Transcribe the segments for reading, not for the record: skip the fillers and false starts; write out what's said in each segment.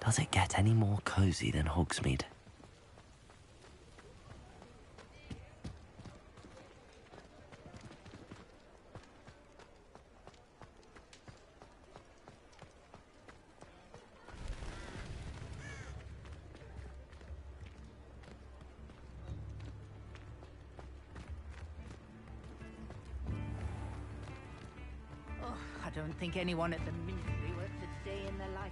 Does it get any more cozy than Hogsmeade? Oh, I don't think anyone at the Ministry works a day in their life.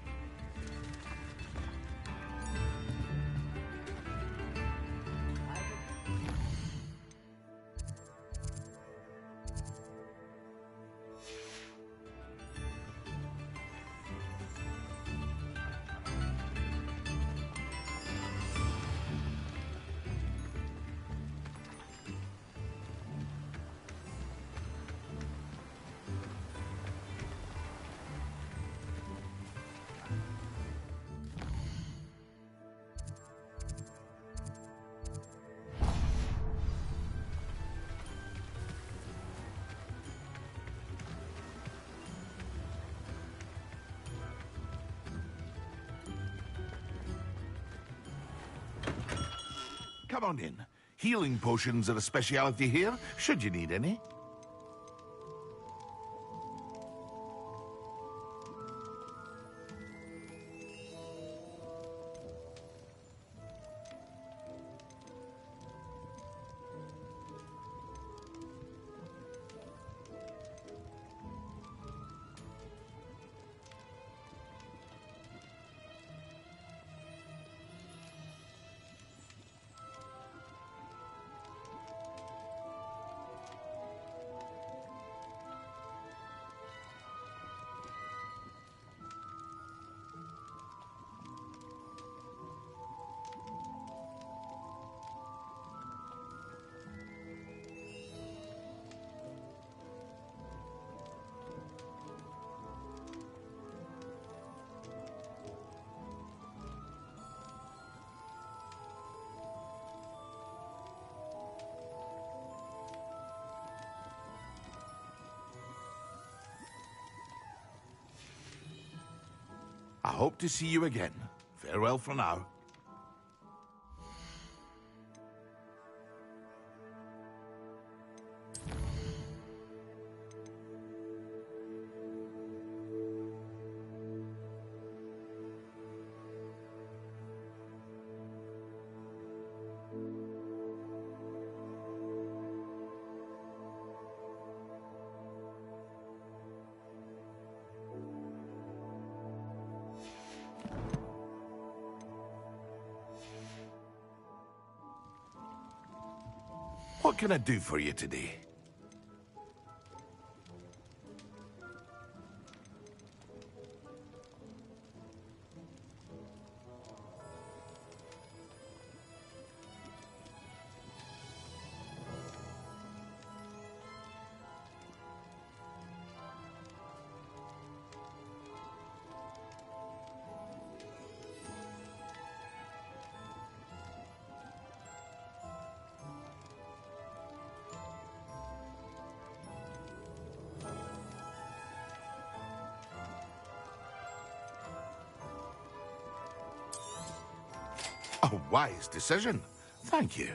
Come on in. Healing potions are a speciality here, should you need any. I hope to see you again. Farewell for now. What can I do for you today? A wise decision. Thank you.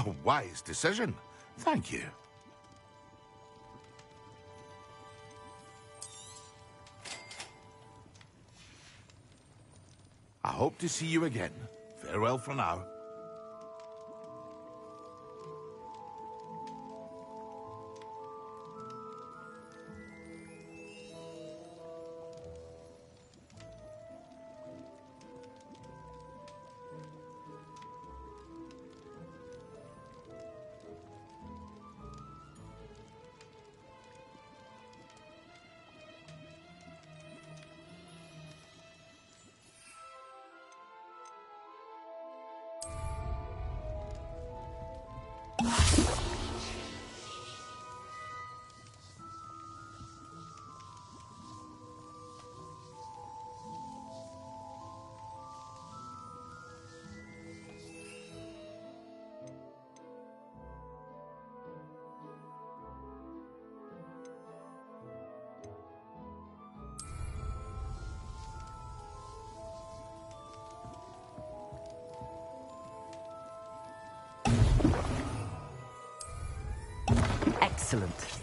A wise decision. Thank you. I hope to see you again. Farewell for now. Excellent.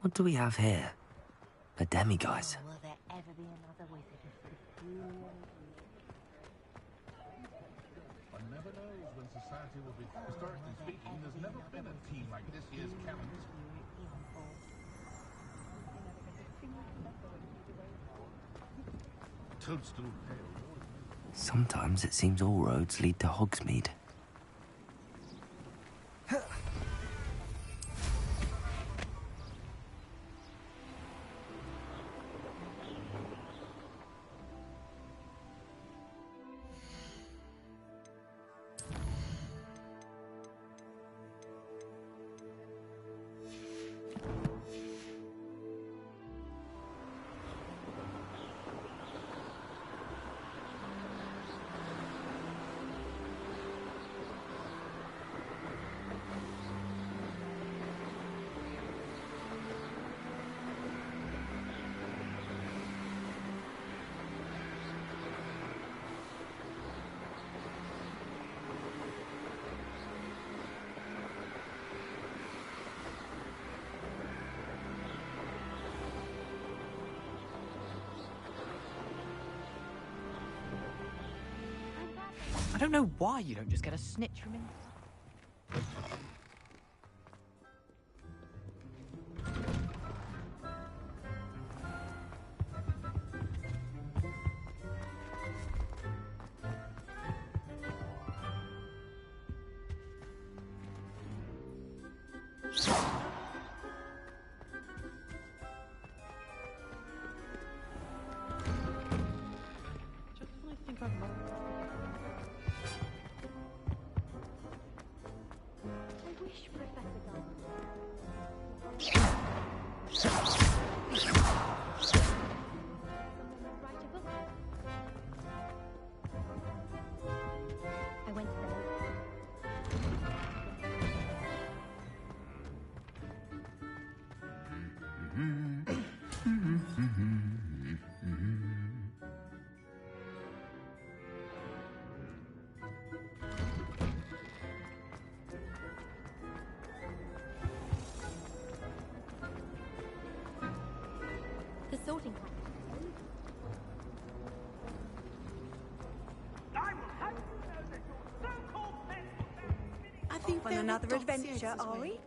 What do we have here? A demiguise. Will there ever be another wizard as peculiar One never knows when society will be. Historically speaking, there's never been a team like this year's Callums. Toadstool Pale. Sometimes it seems all roads lead to Hogsmeade. I don't know why you don't just get a snitch from him. Just when I think I'm The sorting hat. I think On another adventure, are we?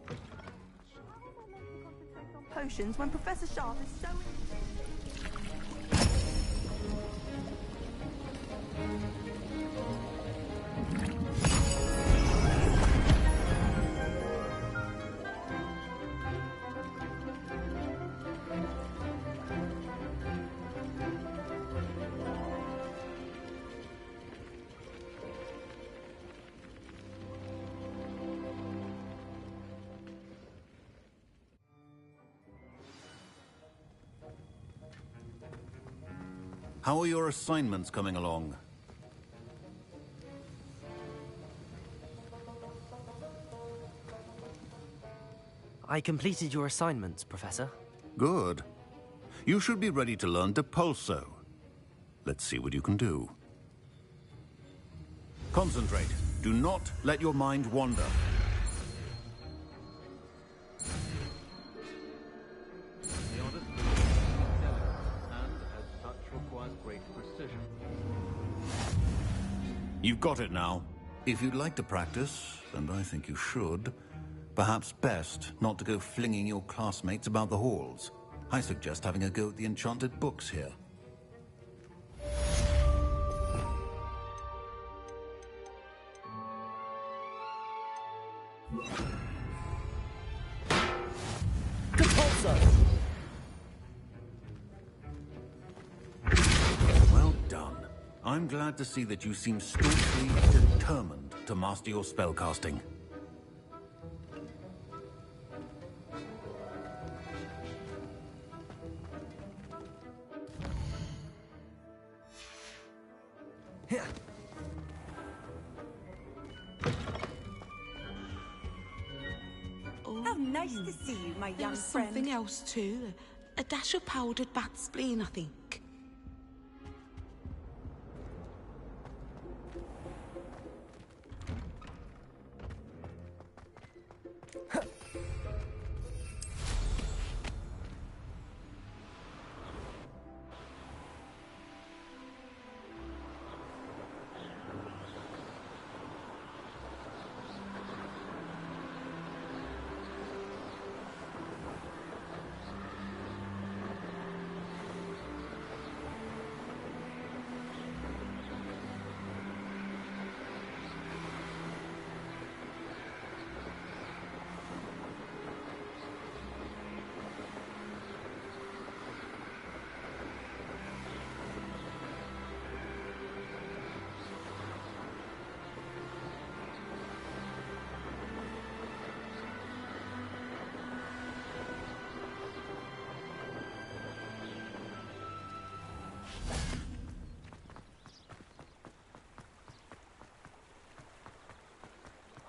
Potions when Professor Sharp is so... How are your assignments coming along? I completed your assignments, Professor. Good. You should be ready to learn Depulso. Let's see what you can do. Concentrate. Do not let your mind wander. The artist is delicate and, as such, requires great precision. You've got it now. If you'd like to practice, and I think you should, perhaps best not to go flinging your classmates about the halls. I suggest having a go at the enchanted books here. Well done. I'm glad to see that you seem staunchly determined to master your spellcasting. How nice to see you, my There young was friend. something else too. A dash of powdered bat spleen, I think.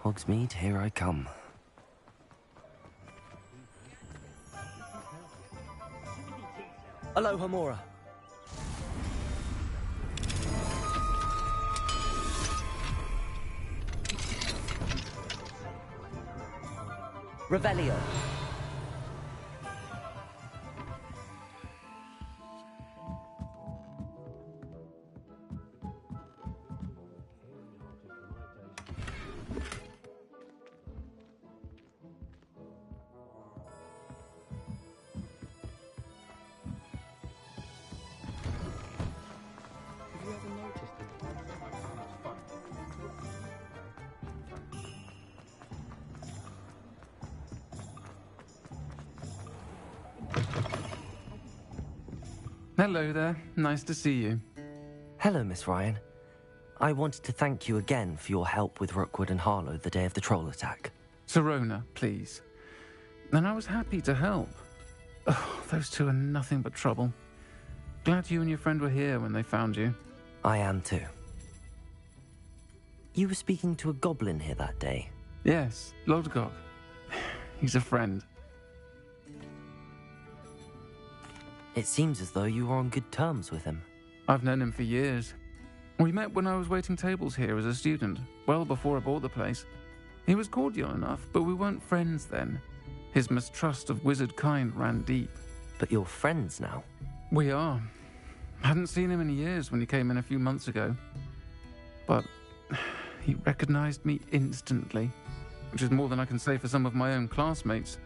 Hogsmeade, here I come. Aloha, Mora. Revelio. Hello there. Nice to see you. Hello, Miss Ryan. I wanted to thank you again for your help with Rookwood and Harlow the day of the troll attack. Serona, please. And I was happy to help. Oh, those two are nothing but trouble. Glad you and your friend were here when they found you. I am too. You were speaking to a goblin here that day. Yes, Lodgok. He's a friend. It seems as though you were on good terms with him. I've known him for years. We met when I was waiting tables here as a student, well before I bought the place. He was cordial enough, but we weren't friends then. His mistrust of wizard kind ran deep. But you're friends now? We are. Hadn't seen him in years when he came in a few months ago. But he recognized me instantly, which is more than I can say for some of my own classmates.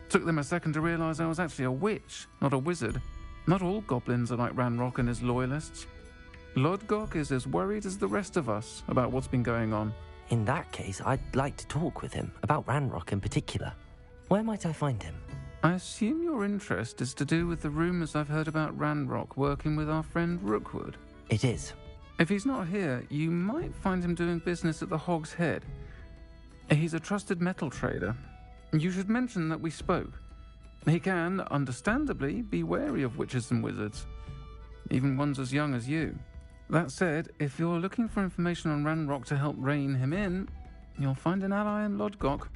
Took them a second to realize I was actually a witch, not a wizard. Not all goblins are like Ranrock and his loyalists. Lodgok is as worried as the rest of us about what's been going on. In that case, I'd like to talk with him, about Ranrock in particular. Where might I find him? I assume your interest is to do with the rumors I've heard about Ranrock working with our friend Rookwood. It is. If he's not here, you might find him doing business at the Hog's Head. He's a trusted metal trader. You should mention that we spoke. He can, understandably, be wary of witches and wizards, even ones as young as you. That said, if you're looking for information on Ranrock to help rein him in, you'll find an ally in Lodgok.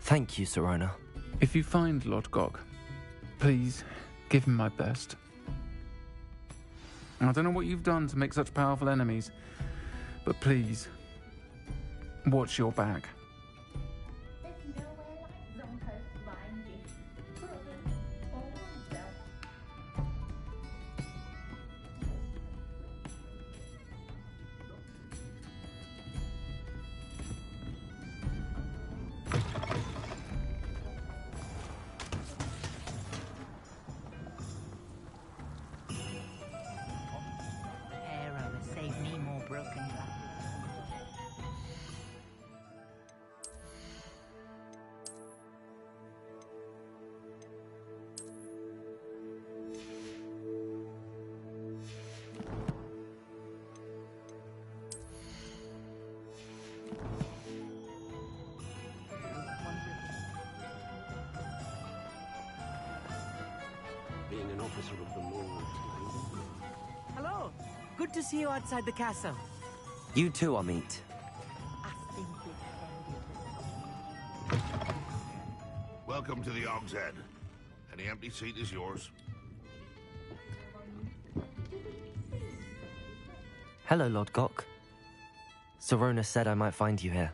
Thank you, Sirona. If you find Lodgok, please give him my best. I don't know what you've done to make such powerful enemies, but please, watch your back. Being an officer of the law. Hello. Good to see you outside the castle. You too, Amit. Welcome to the Hog's Head. Any empty seat is yours. Hello, Lodgok. Sirona said I might find you here.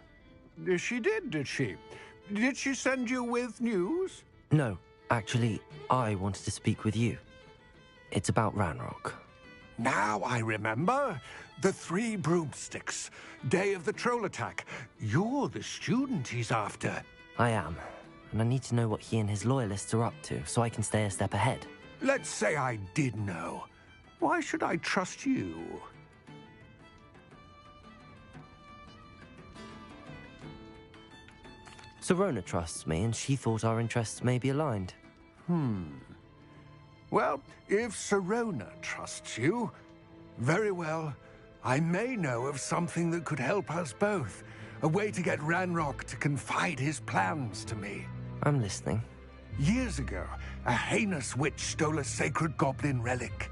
She did she? Did she send you with news? No, actually, I wanted to speak with you. It's about Ranrock. Now I remember. The 3 broomsticks. Day of the troll attack. You're the student he's after. I am, and I need to know what he and his loyalists are up to so I can stay a step ahead. Let's say I did know. Why should I trust you? Sirona trusts me, and she thought our interests may be aligned. Well, if Sirona trusts you, very well. I may know of something that could help us both. A way to get Ranrock to confide his plans to me. I'm listening. Years ago, a heinous witch stole a sacred goblin relic.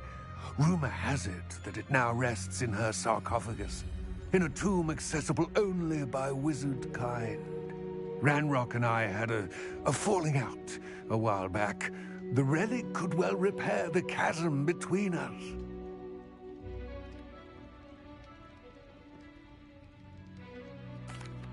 Rumor has it that it now rests in her sarcophagus, in a tomb accessible only by wizard kind. Ranrock and I had a falling out a while back. The relic could well repair the chasm between us.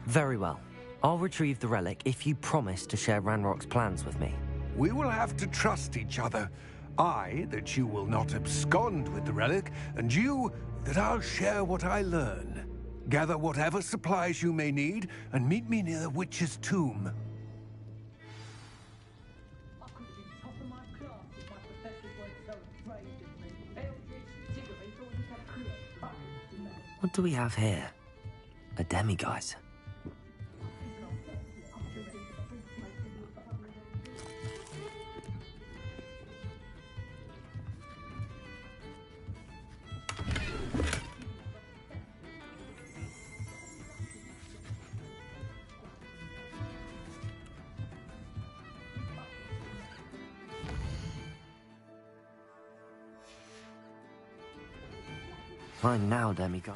Very well. I'll retrieve the relic if you promise to share Ranrock's plans with me. We will have to trust each other. I, that you will not abscond with the relic, and you, that I'll share what I learn. Gather whatever supplies you may need, and meet me near the witch's tomb. What do we have here? A demiguise. Fine now, demiguise.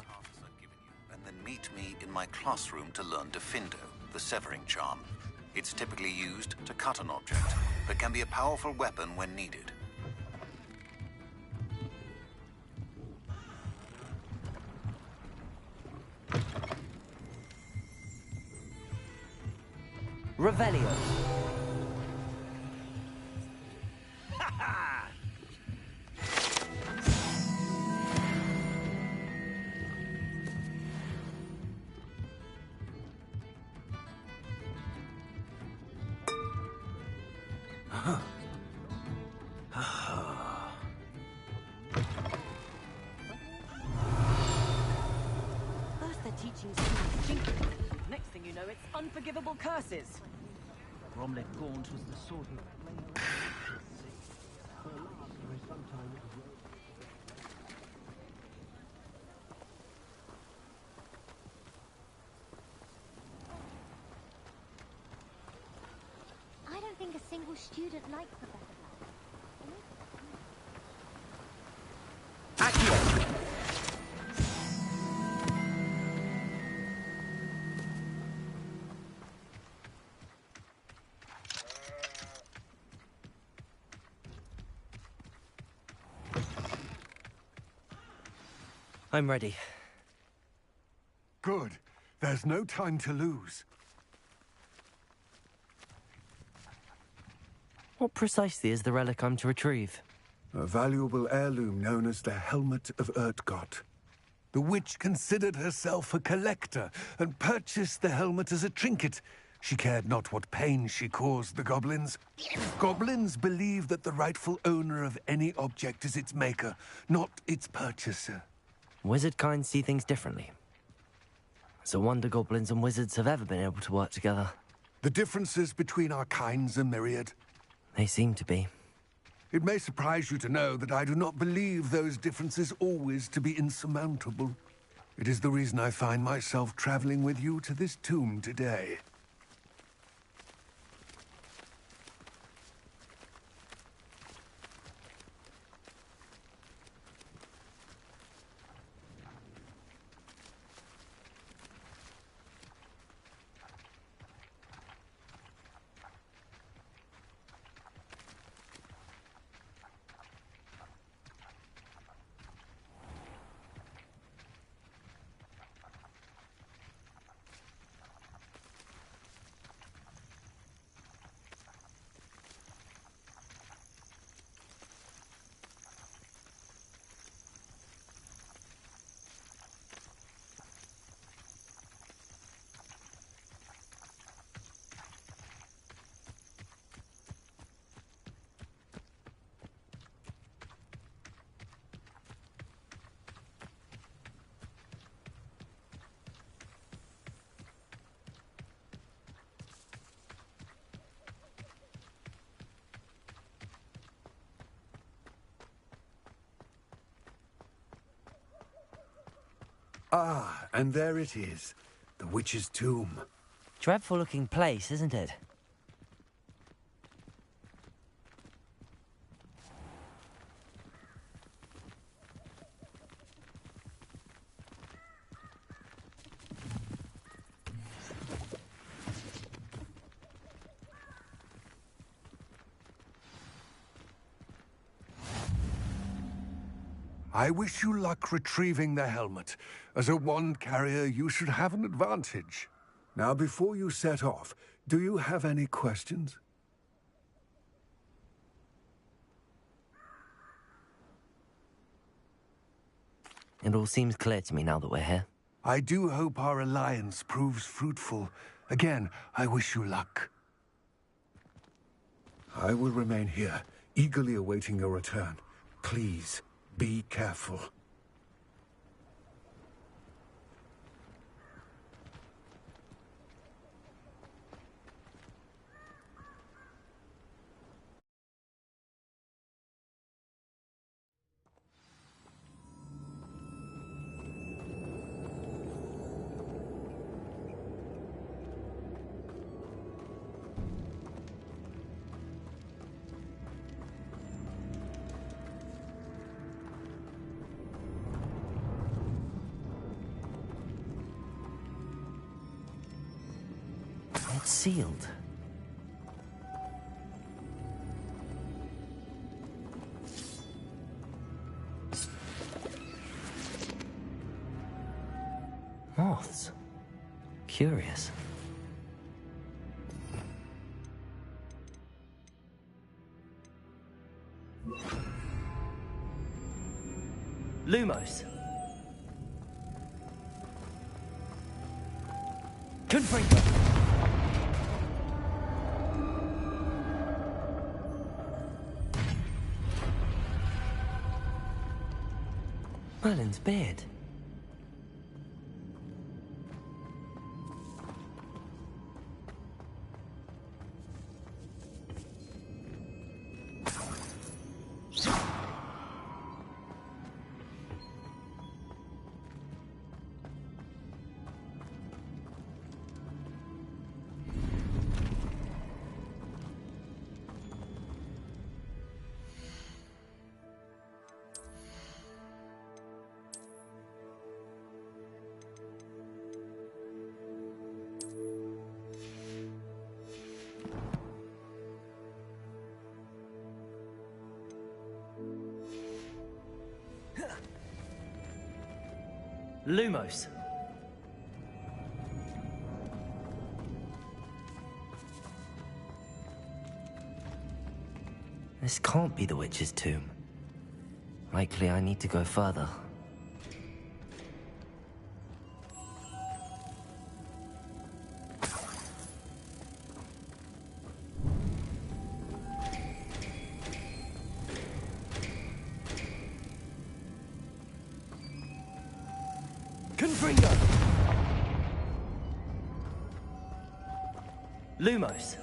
And then meet me in my classroom to learn Defindo, the severing charm. It's typically used to cut an object, but can be a powerful weapon when needed. Revelio. First they're teaching students jinking. Next thing you know, it's unforgivable curses. Bromley Gaunt was the sort of... I don't think a single student likes the better I'm ready. Good. There's no time to lose. What precisely is the relic I'm to retrieve? A valuable heirloom known as the Helmet of Urtgott. The witch considered herself a collector and purchased the helmet as a trinket. She cared not what pain she caused the goblins. Goblins believe that the rightful owner of any object is its maker, not its purchaser. Wizard kind see things differently. It's a wonder goblins and wizards have ever been able to work together. The differences between our kinds are myriad. They seem to be. It may surprise you to know that I do not believe those differences always to be insurmountable. It is the reason I find myself traveling with you to this tomb today. Ah, and there it is. The witch's tomb. Dreadful looking place, isn't it? I wish you luck retrieving the helmet. As a wand carrier, you should have an advantage. Now, before you set off, do you have any questions? It all seems clear to me now that we're here. I do hope our alliance proves fruitful. Again, I wish you luck. I will remain here, eagerly awaiting your return. Please, be careful. It's sealed. Curious. Lumos. Confringo. Merlin's beard. Lumos. This can't be the witch's tomb. Likely I need to go further. Confringo! Lumos.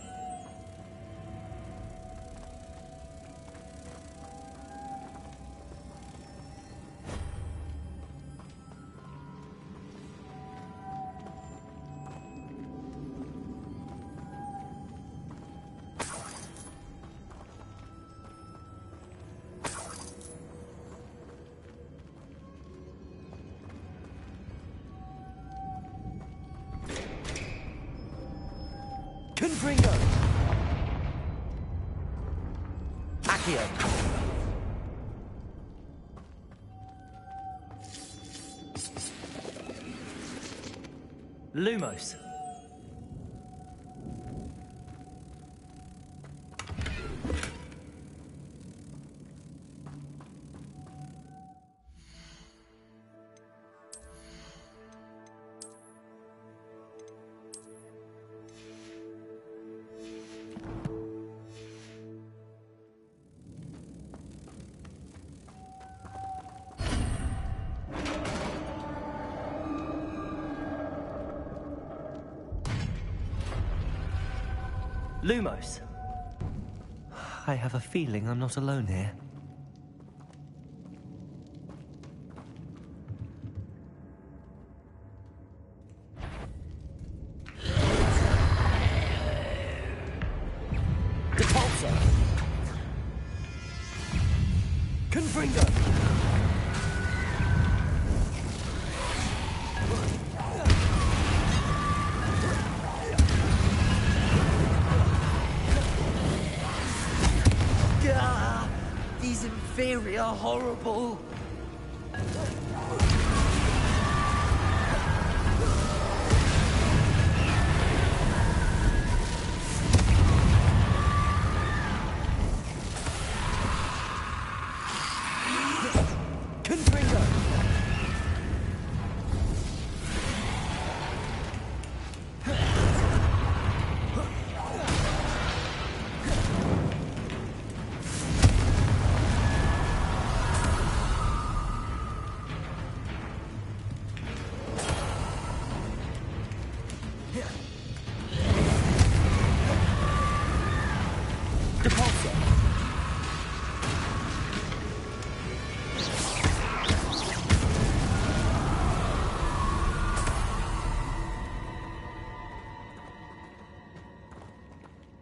Confringo! Accio! Lumos! Lumos. I have a feeling I'm not alone here. Repulsor. Confringo. These inferior, horrible. Confringo.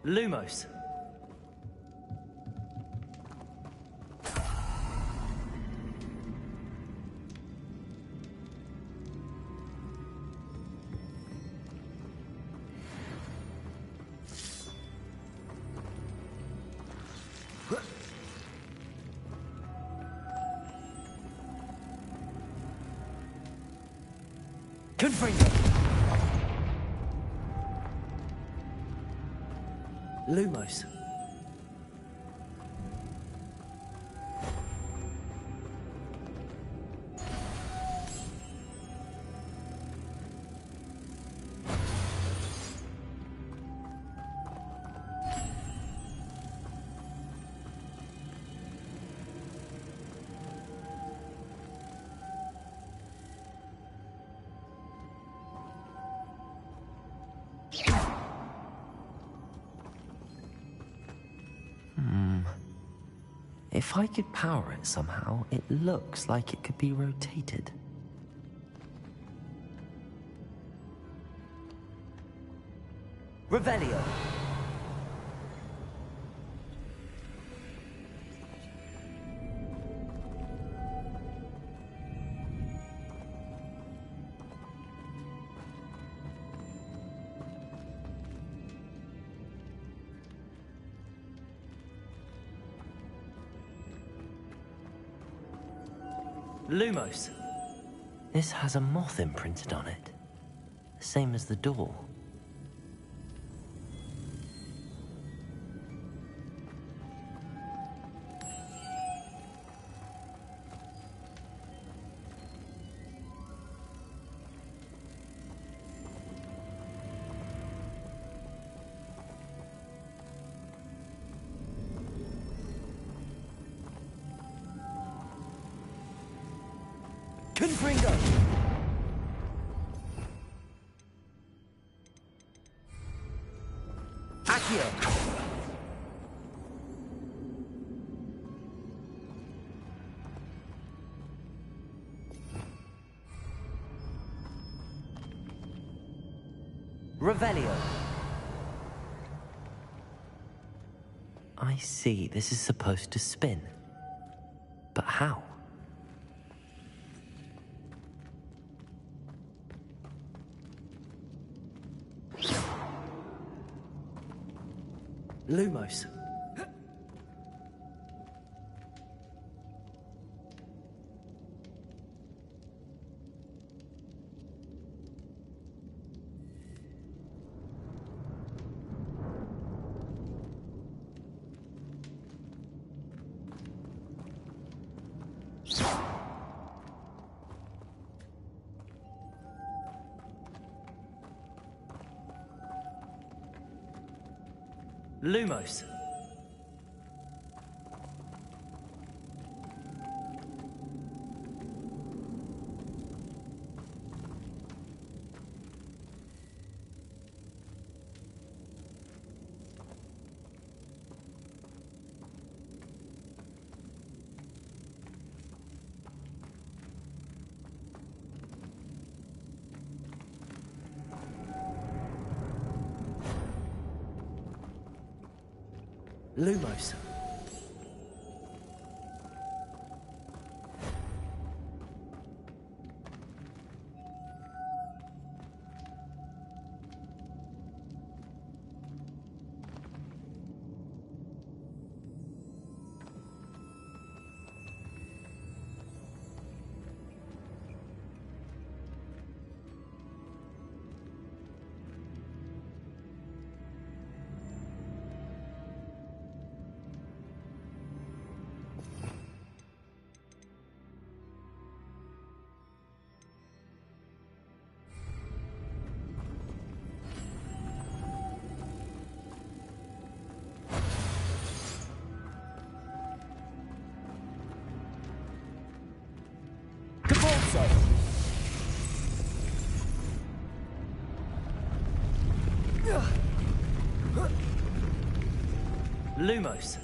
Lumos. Confringo. Lumos. If I could power it somehow, it looks like it could be rotated. Revelio. Lumos. This has a moth imprinted on it. Same as the door. Confringo! Accio! Revelio! I see, this is supposed to spin. But how? Lumos. Lumos. Lumos. Lumos.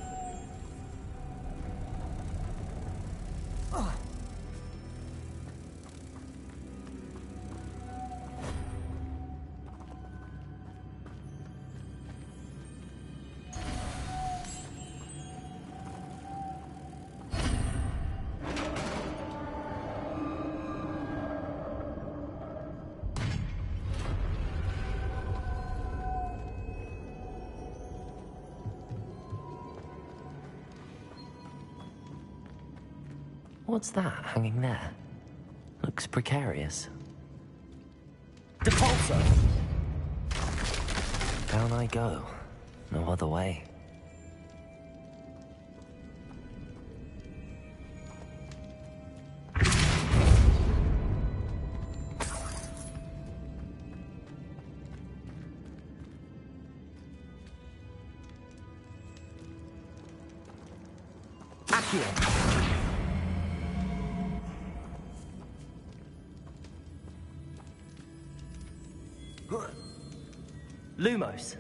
What's that hanging there? Looks precarious. Depulso! Down I go. No other way. Lumos.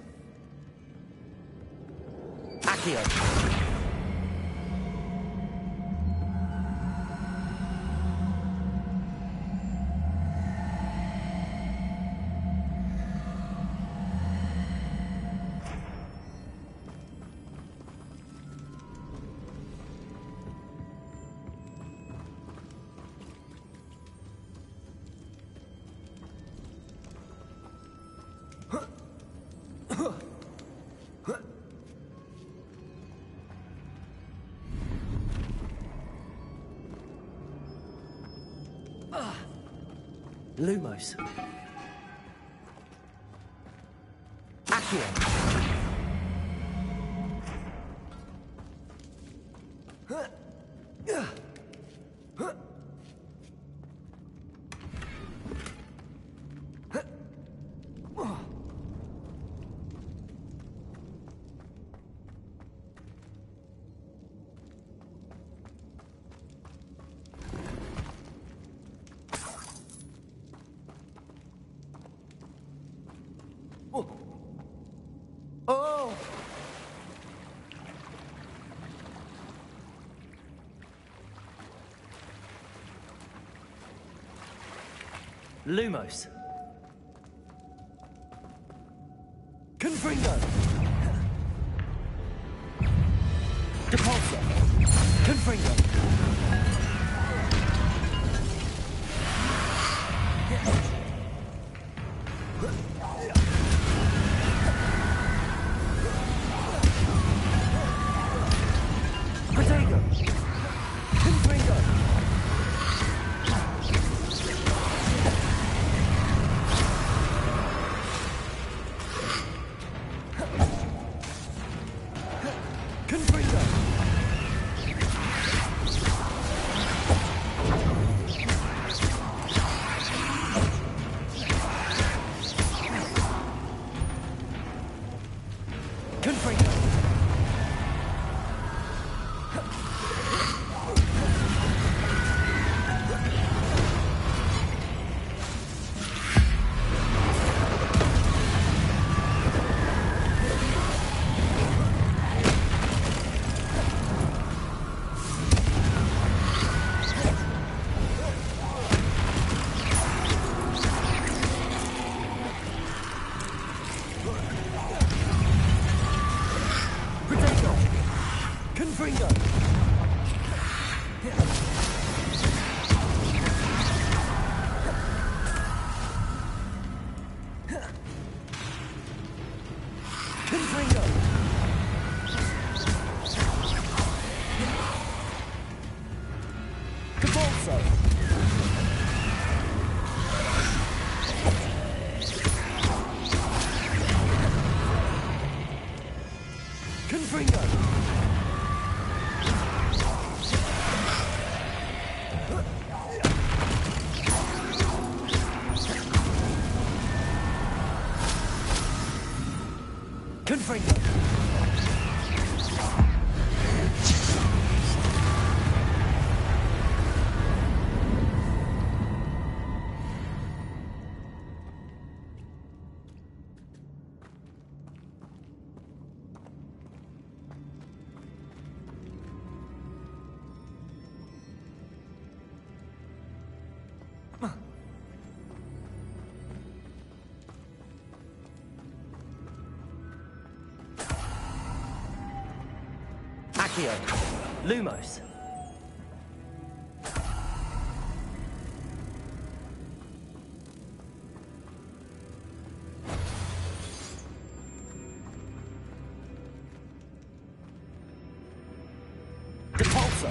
Accio. Lumos. Accio. Oh! Lumos. Confringo. Depulso. Confringo. Protego. Confringo. Confringo. Confringo. Confringo. Confringo. Depulso. Confringo. Confringo. Accio. Lumos. Depulso.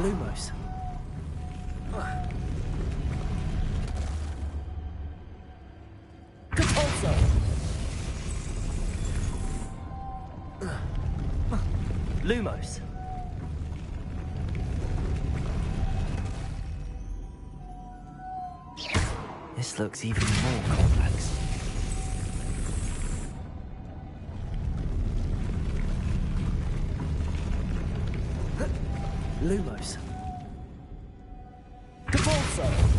Lumos. Lumos. This looks even more complex. Lumos. Capulso!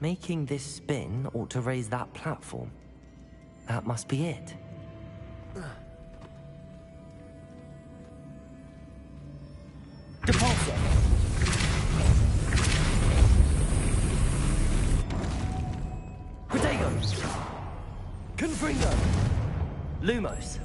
Making this spin ought to raise that platform. That must be it. Depulso! Protego! Confringo! Lumos!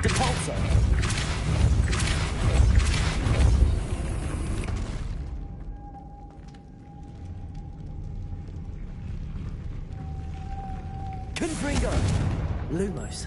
Depulso! Confringo! Lumos.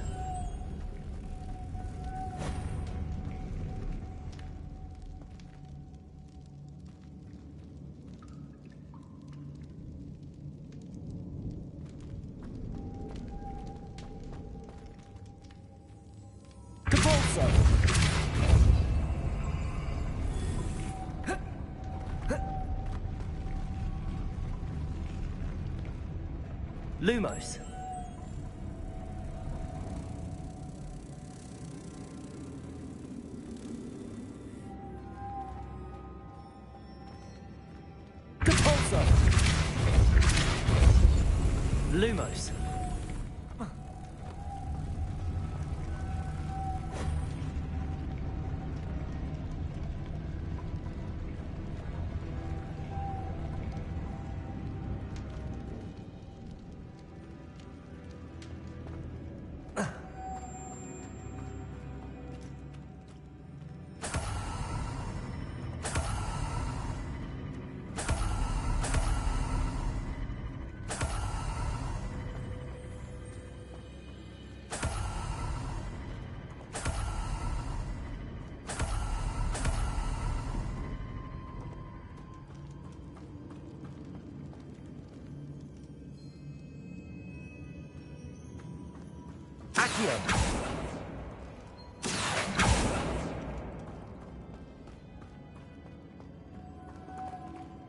Lumos. Capulso. Lumos.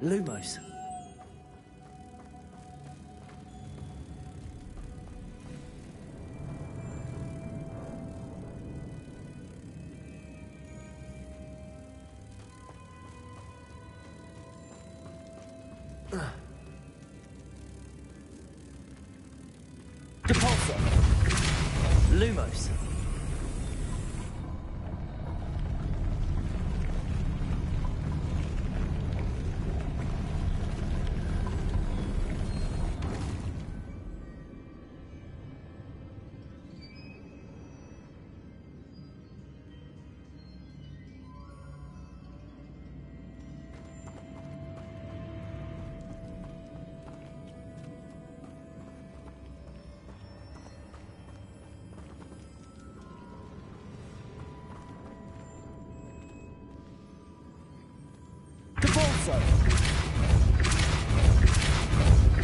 Lumos. Depulso. Lumos. Expulso!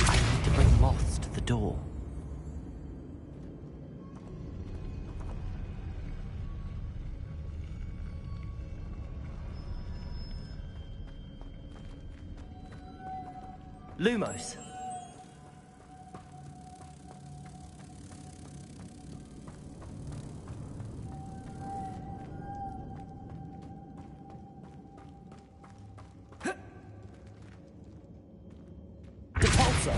I need to bring moths to the door. Lumos. Depulso.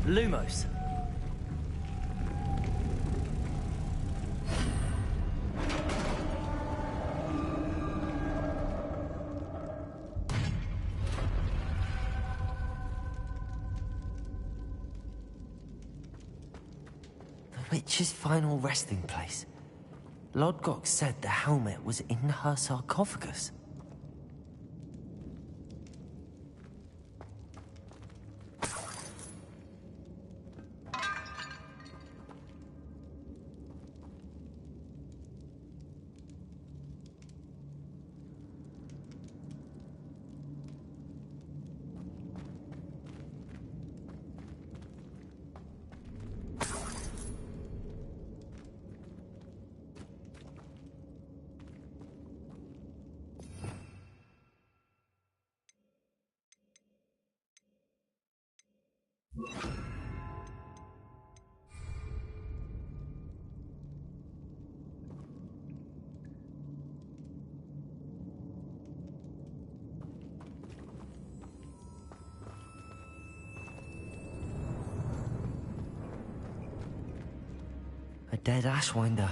Lumos. The witch's final resting place. Lodgok said the helmet was in her sarcophagus. A dead Ashwinder.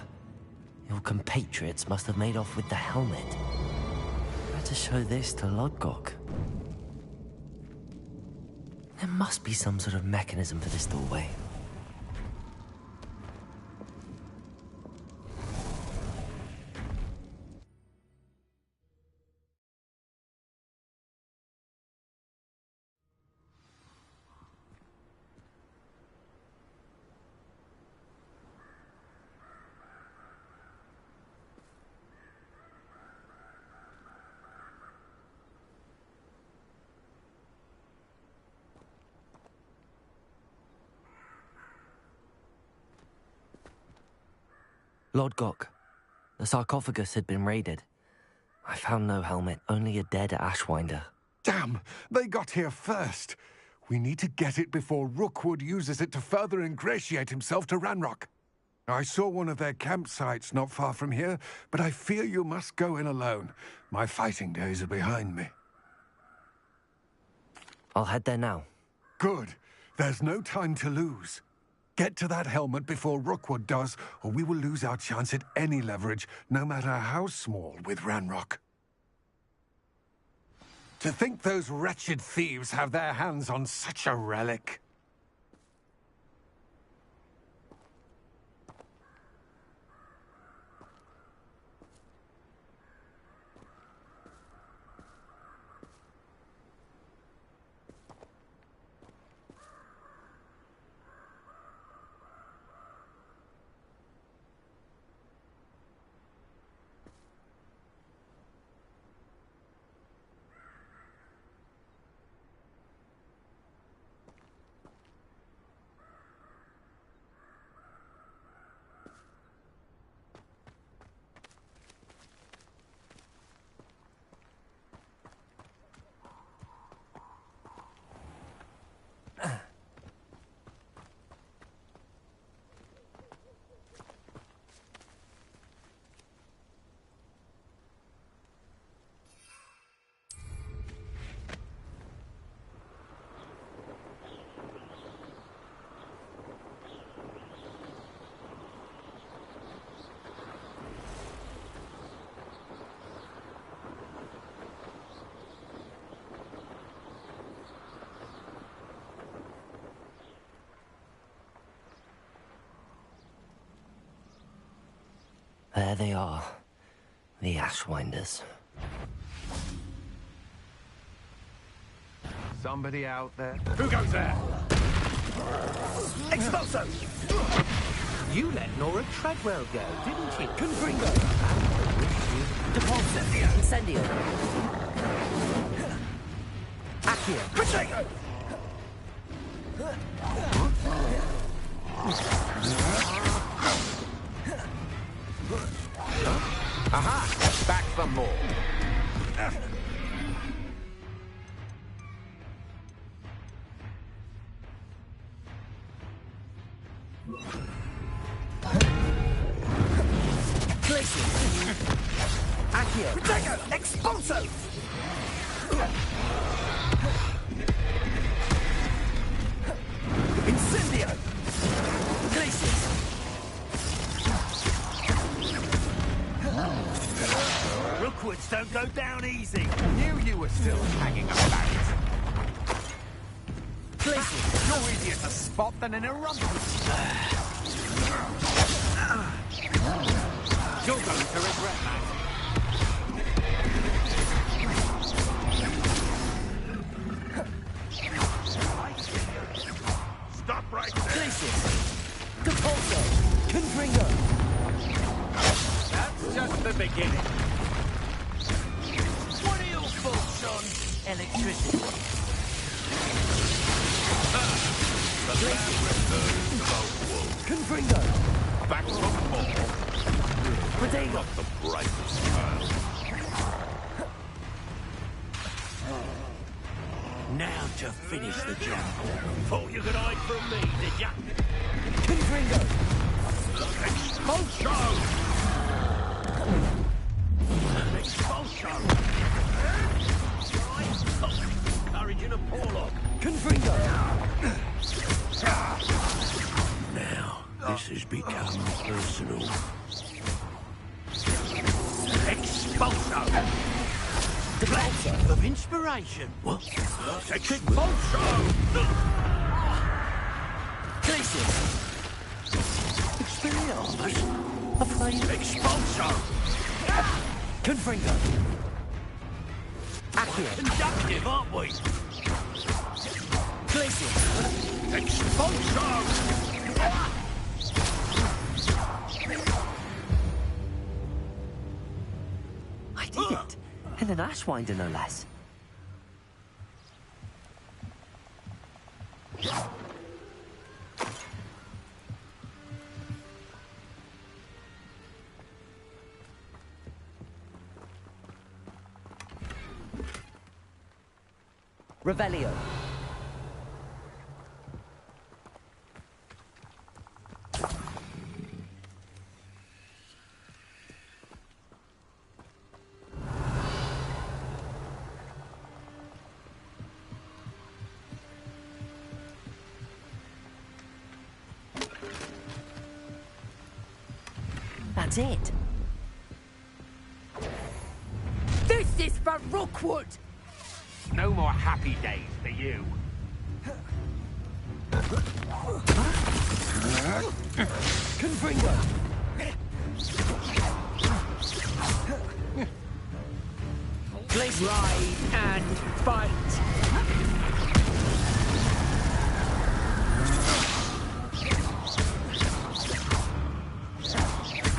Your compatriots must have made off with the helmet. Better show this to Lodgok. There must be some sort of mechanism for this doorway. Lodgok, the sarcophagus had been raided. I found no helmet, only a dead Ashwinder. Damn! They got here first. We need to get it before Rookwood uses it to further ingratiate himself to Ranrock. I saw one of their campsites not far from here, but I fear you must go in alone. My fighting days are behind me. I'll head there now. Good. There's no time to lose. Get to that helmet before Rookwood does, or we will lose our chance at any leverage, no matter how small, with Ranrock. To think those wretched thieves have their hands on such a relic. There they are. The Ashwinders. Somebody out there? Who goes there? Expulso! You let Nora Treadwell go, didn't you? Confringo! Depulso! Incendio! Accio! Protego! Aha! Back for more. Accio! Protego! Expulso! Incendio! Glacius! Rookwoods don't go down easy. Knew you were still hanging about. Glacius! You're easier to spot than in a rumpus. You're going to regret that. Stop right there. Glacius! Depulso! Confringo! That's just the beginning. What are your faults, John? Electricity! The land returns to the wolf. Confringo! Back from more. Protego! Not the brightest child. Now to finish the job. Thought you could hide from me, did ya? Confringo! Expulso! Expulso! Courage in a Porlock. Confringo! Now, this has become personal. Expulso! The flash of inspiration. What? Expulso! Glacius! Expelliarmus! Afraid? Expulso! Confringo! Accio! Conductive, aren't we? Glacius! Expulso! I did it! And an Ashwinder, no less. Revelio. That's it. This is for Rookwood! No more happy days for you. Confringo! Glacius! Ride and fight!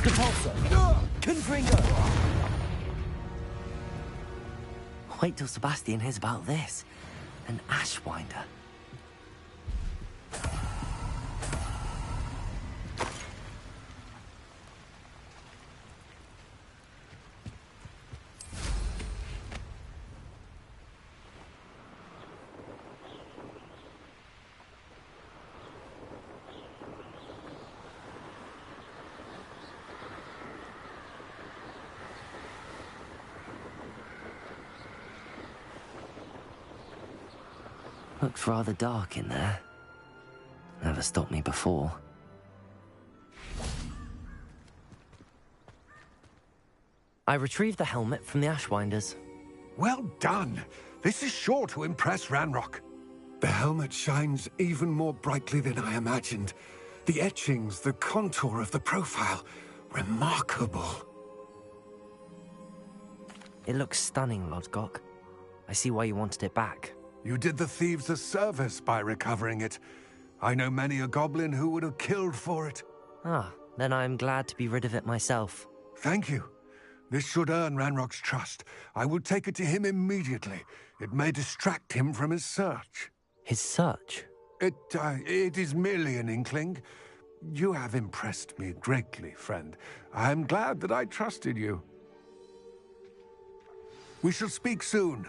Depulso! Confringo! Wait till Sebastian hears about this. An Ashwinder. Looks rather dark in there. Never stopped me before. I retrieved the helmet from the Ashwinders. Well done. This is sure to impress Ranrock. The helmet shines even more brightly than I imagined. The etchings, the contour of the profile. Remarkable. It looks stunning, Lodgok. I see why you wanted it back. You did the thieves a service by recovering it. I know many a goblin who would have killed for it. Ah, then I'm glad to be rid of it myself. Thank you. This should earn Ranrock's trust. I will take it to him immediately. It may distract him from his search. His search? It is merely an inkling. You have impressed me greatly, friend. I am glad that I trusted you. We shall speak soon.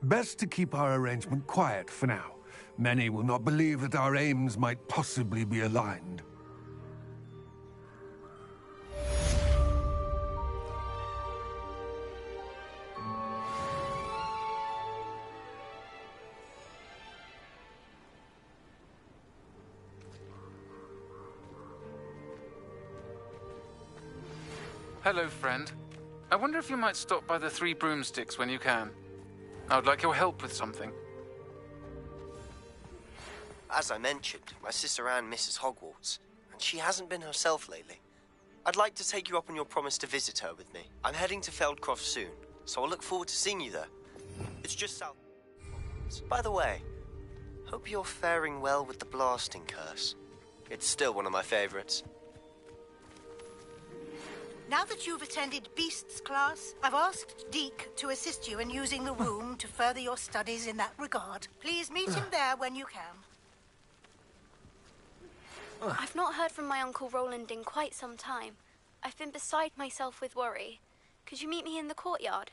Best to keep our arrangement quiet for now. Many will not believe that our aims might possibly be aligned. Hello, friend. I wonder if you might stop by the Three Broomsticks when you can. I would like your help with something. As I mentioned, my sister Anne misses Hogwarts, and she hasn't been herself lately. I'd like to take you up on your promise to visit her with me. I'm heading to Feldcroft soon, so I'll look forward to seeing you there. It's just south of Hogwarts. By the way, hope you're faring well with the blasting curse. It's still one of my favorites. Now that you've attended Beasts class, I've asked Deke to assist you in using the room to further your studies in that regard. Please meet him there when you can. I've not heard from my Uncle Roland in quite some time. I've been beside myself with worry. Could you meet me in the courtyard?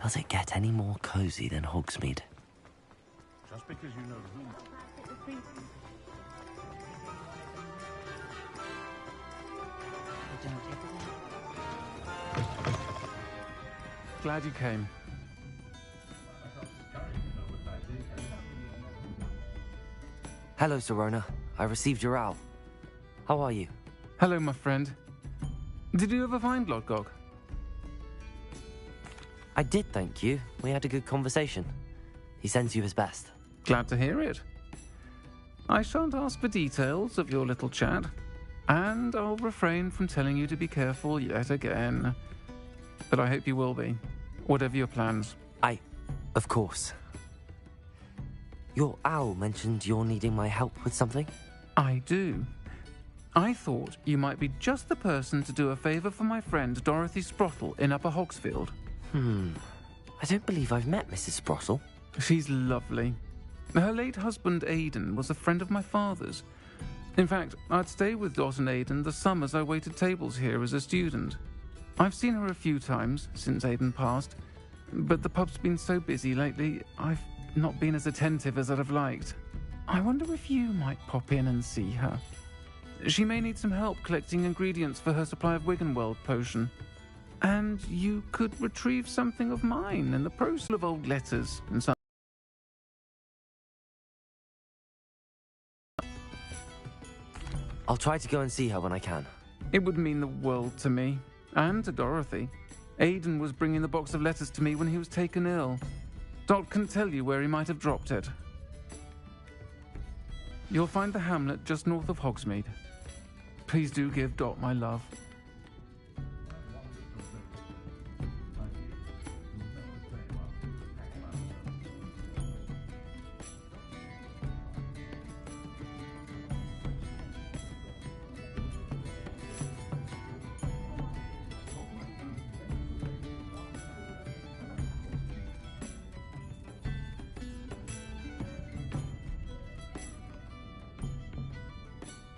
Does it get any more cozy than Hogsmeade? Just because you know who... Glad you came. Hello, Sirona. I received your owl. How are you? Hello, my friend. Did you ever find Lodgok? I did, thank you. We had a good conversation. He sends you his best. Glad to hear it. I shan't ask for details of your little chat, and I'll refrain from telling you to be careful yet again. But I hope you will be, whatever your plans. Of course. Your owl mentioned you're needing my help with something? I do. I thought you might be just the person to do a favour for my friend Dorothy Sprottle in Upper Hogsfield. I don't believe I've met Mrs. Sprottle. She's lovely. Her late husband, Aidan, was a friend of my father's. In fact, I'd stay with Dot and Aidan the summers I waited tables here as a student. I've seen her a few times since Aidan passed, but the pub's been so busy lately, I've not been as attentive as I'd have liked. I wonder if you might pop in and see her. She may need some help collecting ingredients for her supply of Wiggenweld potion. And you could retrieve something of mine in the process of old letters and such. I'll try to go and see her when I can. It would mean the world to me, and to Dorothy. Aidan was bringing the box of letters to me when he was taken ill. Dot can tell you where he might have dropped it. You'll find the hamlet just north of Hogsmeade. Please do give Dot my love.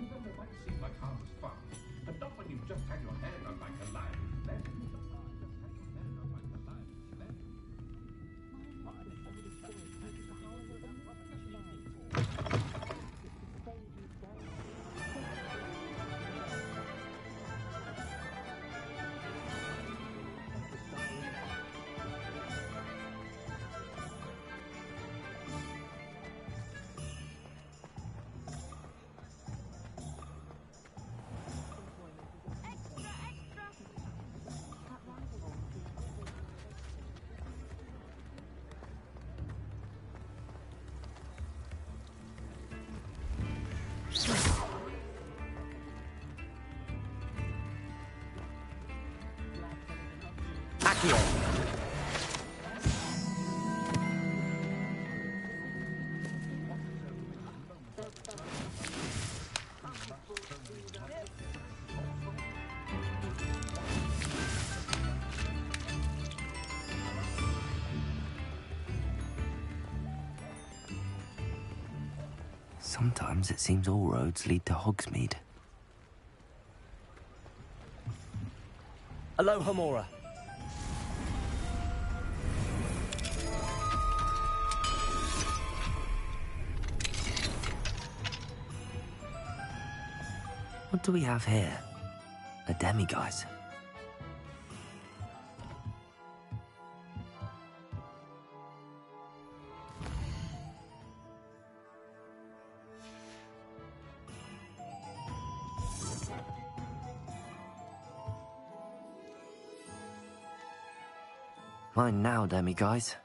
It might seem like harmless fun, but not when you've just Sometimes it seems all roads lead to Hogsmeade. Aloha, Mora. What do we have here? A demiguise. Mine now, demiguise.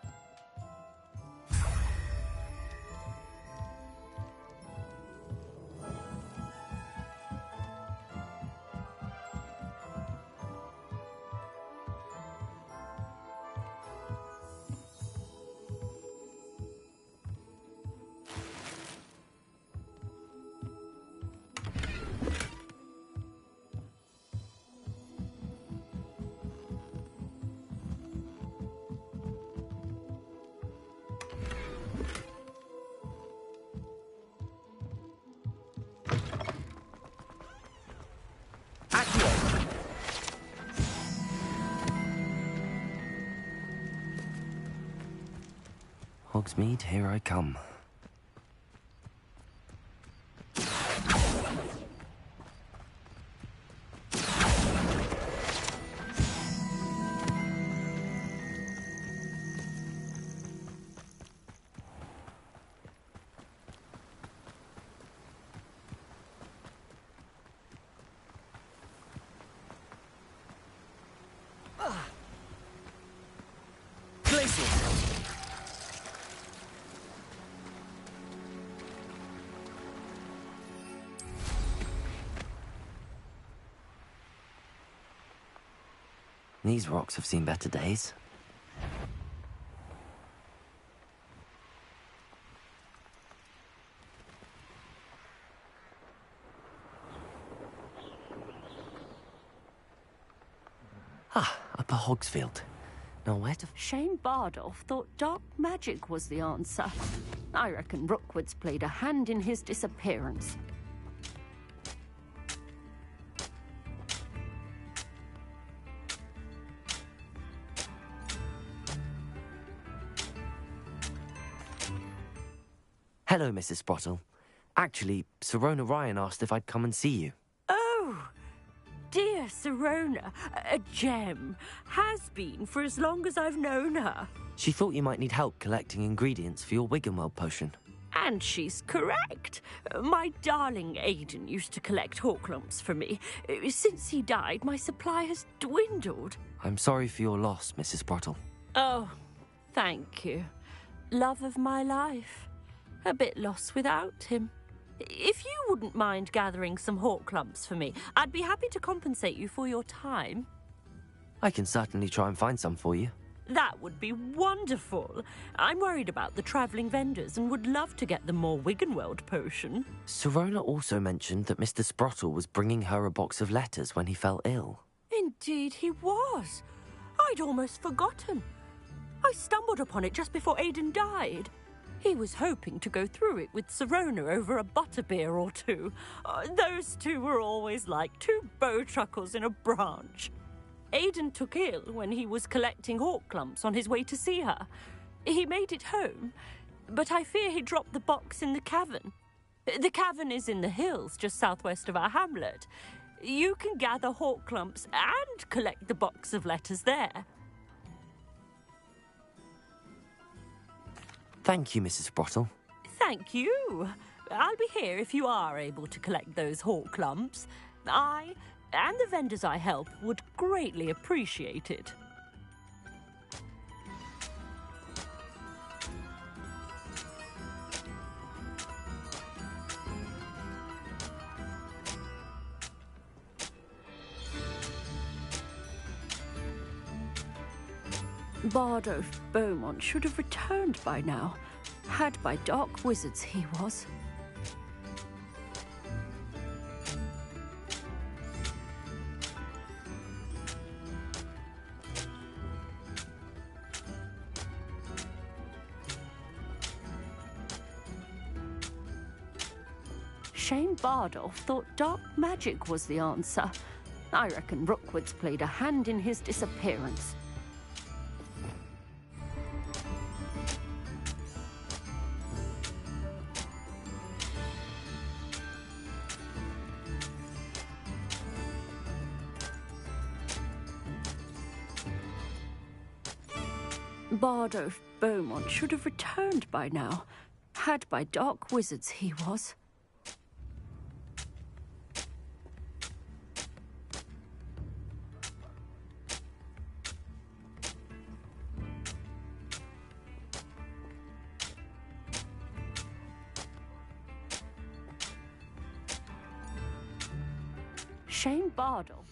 Hogsmeade, here I come. These rocks have seen better days. Ah, Upper Hogsfield. Now where to... Shane Bardolph thought dark magic was the answer. I reckon Rookwood's played a hand in his disappearance. Hello, Mrs. Sprottle. Actually, Sirona Ryan asked if I'd come and see you. Oh, dear Sirona, a gem. Has been for as long as I've known her. She thought you might need help collecting ingredients for your Wiggenweld potion. And she's correct. My darling Aidan used to collect Horklumps for me. Since he died, my supply has dwindled. I'm sorry for your loss, Mrs. Sprottle. Oh, thank you. Love of my life. A bit lost without him. If you wouldn't mind gathering some Horklumps for me, I'd be happy to compensate you for your time. I can certainly try and find some for you. That would be wonderful. I'm worried about the travelling vendors and would love to get them more Wiggenweld potion. Sirona also mentioned that Mr. Sprottle was bringing her a box of letters when he fell ill. Indeed he was. I'd almost forgotten. I stumbled upon it just before Aidan died. He was hoping to go through it with Sirona over a butterbeer or two. Those two were always like two bowtruckles in a branch. Aidan took ill when he was collecting Horklumps on his way to see her. He made it home, but I fear he dropped the box in the cavern. The cavern is in the hills just southwest of our hamlet. You can gather Horklumps and collect the box of letters there. Thank you, Mrs. Sprottle. Thank you. I'll be here if you are able to collect those Horklumps. I and the vendors I help would greatly appreciate it. Bardolph Beaumont should have returned by now. Had by dark wizards he was. Shane Bardolph thought dark magic was the answer. I reckon Rookwood's played a hand in his disappearance. Bardolph Beaumont should have returned by now. Had by dark wizards he was. Shane Bardolph.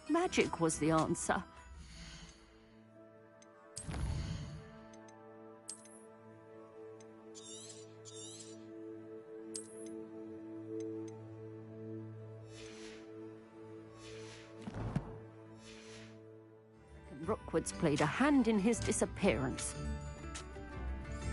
Magic was the answer. Rookwood's played a hand in his disappearance.